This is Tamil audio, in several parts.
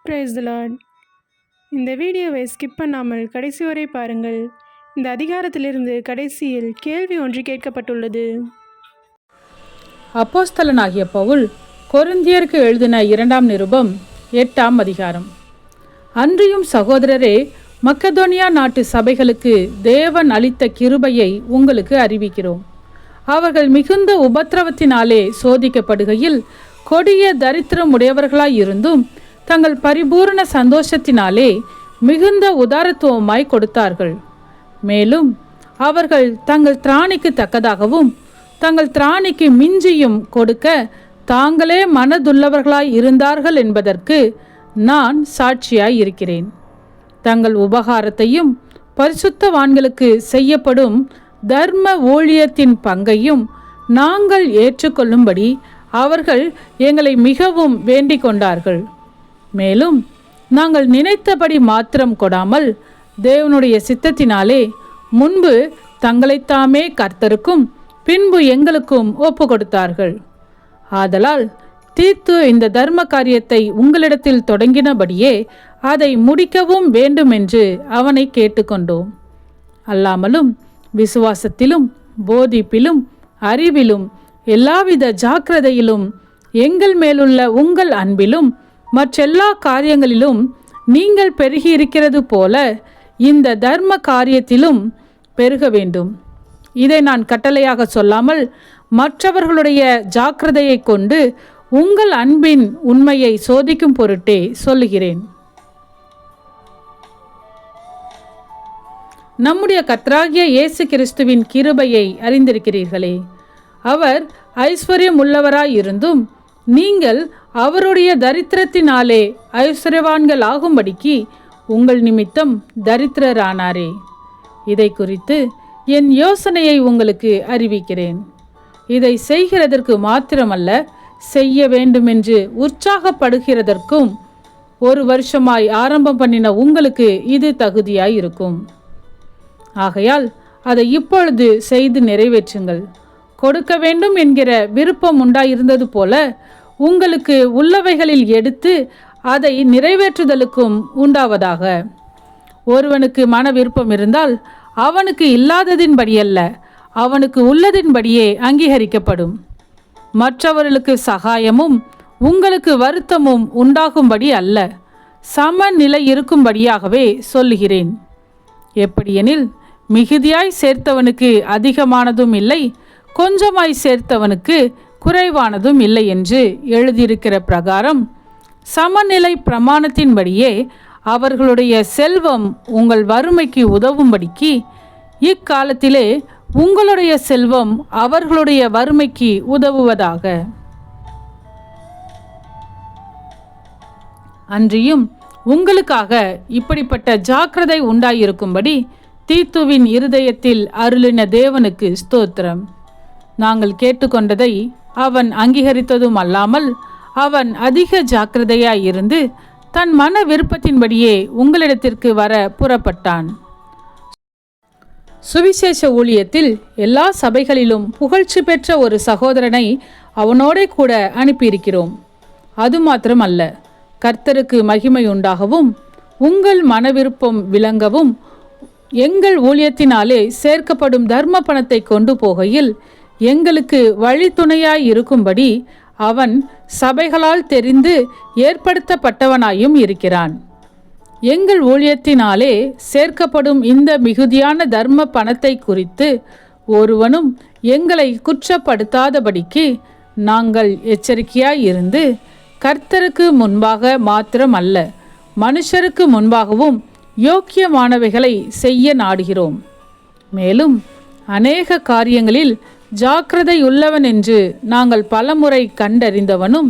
Praise the Lord. இந்த வீடியோவை ஸ்கிப் பண்ணாமல் கடைசி வரை பாருங்கள். இந்த அதிகாரத்திலிருந்து கடைசியில் கேள்வி ஒன்று கேட்கப்பட்டுள்ளது. அப்போஸ்தலனாகிய பவுல் கொரிந்தியருக்கு எழுதின 2ஆம் நிருபம் 8ஆம் அதிகாரம். அன்றியும் சகோதரரே, மக்கதோனியா நாட்டு சபைகளுக்கு தேவன் அளித்த கிருபையை உங்களுக்கு அறிவிக்கிறோம். அவர்கள் மிகுந்த உபத்திரவத்தினாலே சோதிக்கப்படுகையில் கொடிய தரித்திரம் உடையவர்களாயிருந்தும் தங்கள் பரிபூரண சந்தோஷத்தினாலே மிகுந்த உதாரத்துவமாய் கொடுத்தார்கள். மேலும் அவர்கள் தங்கள் திராணிக்கு தக்கதாகவும் தங்கள் திராணிக்கு மிஞ்சியும் கொடுக்க தாங்களே மனதுள்ளவர்களாய் இருந்தார்கள் என்பதற்கு நான் சாட்சியாய் இருக்கிறேன். தங்கள் உபகாரத்தையும் பரிசுத்தவான்களுக்கு செய்யப்படும் தர்ம ஊழியத்தின் பங்கையும் நாங்கள் ஏற்றுக்கொள்ளும்படி அவர்கள் எங்களை மிகவும் வேண்டிக் கொண்டார்கள். மேலும் நாங்கள் நினைத்தபடி மாத்திரம் கொடாமல் தேவனுடைய சித்தத்தினாலே முன்பு தங்களைத்தாமே கர்த்தருக்கும் பின்பு எங்களுக்கும் ஒப்பு கொடுத்தார்கள். ஆதலால் தீத்து இந்த தர்ம காரியத்தை உங்களிடத்தில் தொடங்கினபடியே அதை முடிக்கவும் வேண்டுமென்று அவனை கேட்டுக்கொண்டோம். அல்லாமலும் விசுவாசத்திலும் போதிப்பிலும் அறிவிலும் எல்லாவித ஜாக்கிரதையிலும் எங்கள் மேலுள்ள உங்கள் அன்பிலும் மற்றெல்லா காரியங்களிலும் நீங்கள் பெருகி இருக்கிறது போல இந்த தர்ம காரியத்திலும் பெருக வேண்டும். இதை நான் கட்டளையாக சொல்லாமல் மற்றவர்களுடைய ஜாக்கிரதையை கொண்டு உங்கள் அன்பின் உண்மையை சோதிக்கும் பொருட்டே சொல்லுகிறேன். நம்முடைய கர்த்தராகிய இயேசு கிறிஸ்துவின் கிருபையை அறிந்திருக்கிறீர்களே. அவர் ஐஸ்வர்யம் உள்ளவராயிருந்தும் நீங்கள் அவருடைய தரித்திரத்தினாலே ஐஸ்வர்யவான்கள் ஆகும்படிக்கு உங்கள் நிமித்தம் தரித்திரரானாரே. இதை குறித்து என் யோசனையை உங்களுக்கு அறிவிக்கிறேன். இதை செய்கிறதற்கு மாத்திரமல்ல, செய்ய வேண்டுமென்று உற்சாகப்படுகிறதற்கும் 1 வருஷமாய் ஆரம்பம் பண்ணின உங்களுக்கு இது தகுதியாய் இருக்கும். ஆகையால் அதை இப்பொழுது செய்து நிறைவேற்றுங்கள். கொடுக்க வேண்டும் என்கிற விருப்பம் உண்டாயிருந்தது போல உங்களுக்கு உள்ளவைகளில் எடுத்து அதை நிறைவேற்றுதலுக்கும் உண்டாவதாக. ஒருவனுக்கு மன விருப்பம் இருந்தால் அவனுக்கு இல்லாததின்படியல்ல, அவனுக்கு உள்ளதின்படியே அங்கீகரிக்கப்படும். மற்றவர்களுக்கு சகாயமும் உங்களுக்கு வருத்தமும் உண்டாகும்படி அல்ல, சமநிலை இருக்கும்படியாகவே சொல்லுகிறேன். எப்படியெனில் மிகுதியாய் சேர்த்தவனுக்கு அதிகமானதும் இல்லை, கொஞ்சமாய் சேர்த்தவனுக்கு குறைவானதும் இல்லை என்று எழுதியிருக்கிற பிரகாரம் சமநிலை பிரமாணத்தின்படியே அவர்களுடைய செல்வம் உங்கள் வறுமைக்கு உதவும்படிக்கு இக்காலத்திலே உங்களுடைய செல்வம் அவர்களுடைய வறுமைக்கு உதவுவதாக. அன்றியும் உங்களுக்காக இப்படிப்பட்ட ஜாக்கிரதை உண்டாயிருக்கும்படி தீத்துவின் இருதயத்தில் அருளின தேவனுக்கு ஸ்தோத்திரம். நாங்கள் கேட்டுக்கொண்டதை அவன் அங்கீகரித்ததும் அல்லாமல் அவன் அதிக ஜாக்கிரதையாயிருந்து தன் மன விருப்பத்தின்படியே உங்களிடத்திற்கு வர புறப்பட்டான். சுவிசேஷ ஊழியத்தில் எல்லா சபைகளிலும் புகழ்ச்சி பெற்ற ஒரு சகோதரனை அவனோட கூட அனுப்பியிருக்கிறோம். அது மாத்திரமல்ல, கர்த்தருக்கு மகிமை உண்டாகவும் உங்கள் மன விருப்பம் விளங்கவும் எங்கள் ஊழியத்தினாலே சேர்க்கப்படும் தர்ம பணத்தை கொண்டு போகையில் எங்களுக்கு வழித்துணையாய் இருக்கும்படி அவன் சபைகளால் தெரிந்து ஏற்படுத்தப்பட்டவனாயும் இருக்கிறான். எங்கள் ஊழியத்தினாலே சேர்க்கப்படும் இந்த மிகுதியான தர்ம பணத்தை குறித்து ஒருவனும் எங்களை குற்றப்படுத்தாதபடிக்கு நாங்கள் எச்சரிக்கையாய் இருந்து கர்த்தருக்கு முன்பாக மாத்திரம் அல்ல, மனுஷருக்கு முன்பாகவும் யோக்கியமானவைகளை செய்ய நாடுகிறோம். மேலும் அநேக காரியங்களில் ஜாக்கிரதை உள்ளவன் என்று நாங்கள் பலமுறை கண்டறிந்தவனும்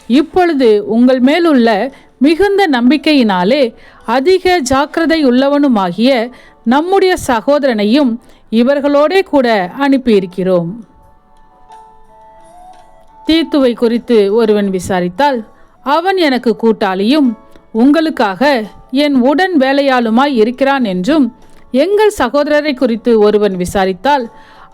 இப்பொழுது உங்கள் மேலுள்ள மிகுந்த நம்பிக்கையினாலே அதிக ஜாக்கிரதை உள்ளவனுமாகிய நம்முடைய சகோதரனையும் இவர்களோடே கூட அனுப்பியிருக்கிறோம். தீத்துவை குறித்து ஒருவன் விசாரித்தால் அவன் எனக்கு கூட்டாளியும் உங்களுக்காக என் உடன் வேலையாளுமாய் இருக்கிறான் என்றும், எங்கள் சகோதரரை குறித்து ஒருவன் விசாரித்தால்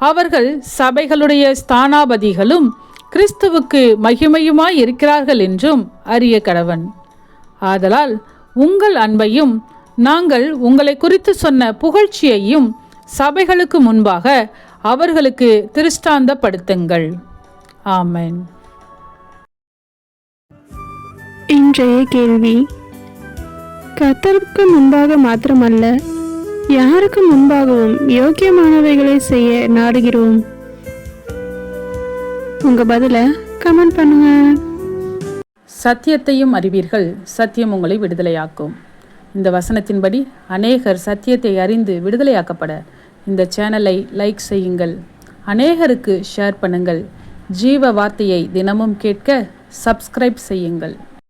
அவர்கள் சபைகளுடைய ஸ்தானாபதிகளும் கிறிஸ்துவுக்கு மகிமையுமாய் இருக்கிறார்கள் என்றும் அறிய கடவன். ஆதலால் உங்கள் அன்பையும் நாங்கள் உங்களை குறித்து சொன்ன புகழ்ச்சியையும் சபைகளுக்கு முன்பாக அவர்களுக்கு திருஷ்டாந்தப்படுத்துங்கள். ஆமென். இன்றைய கேள்வி: கர்த்தருக்கு முன்பாக மாத்திரமல்ல, யாருக்கு முன்பாகவும் யோக்கியமானவைகளை செய்ய நாடுகிறோம். உங்க பதில கமெண்ட் பண்ணுங்க. சத்தியத்தையும் அறிவீர்கள், சத்தியம் உங்களை விடுதலையாக்கும். இந்த வசனத்தின்படி அநேகர் சத்தியத்தை அறிந்து விடுதலையாக்கப்பட இந்த சேனலை லைக் செய்யுங்கள், அநேகருக்கு ஷேர் பண்ணுங்கள். ஜீவ வார்த்தையை தினமும் கேட்க சப்ஸ்கிரைப் செய்யுங்கள்.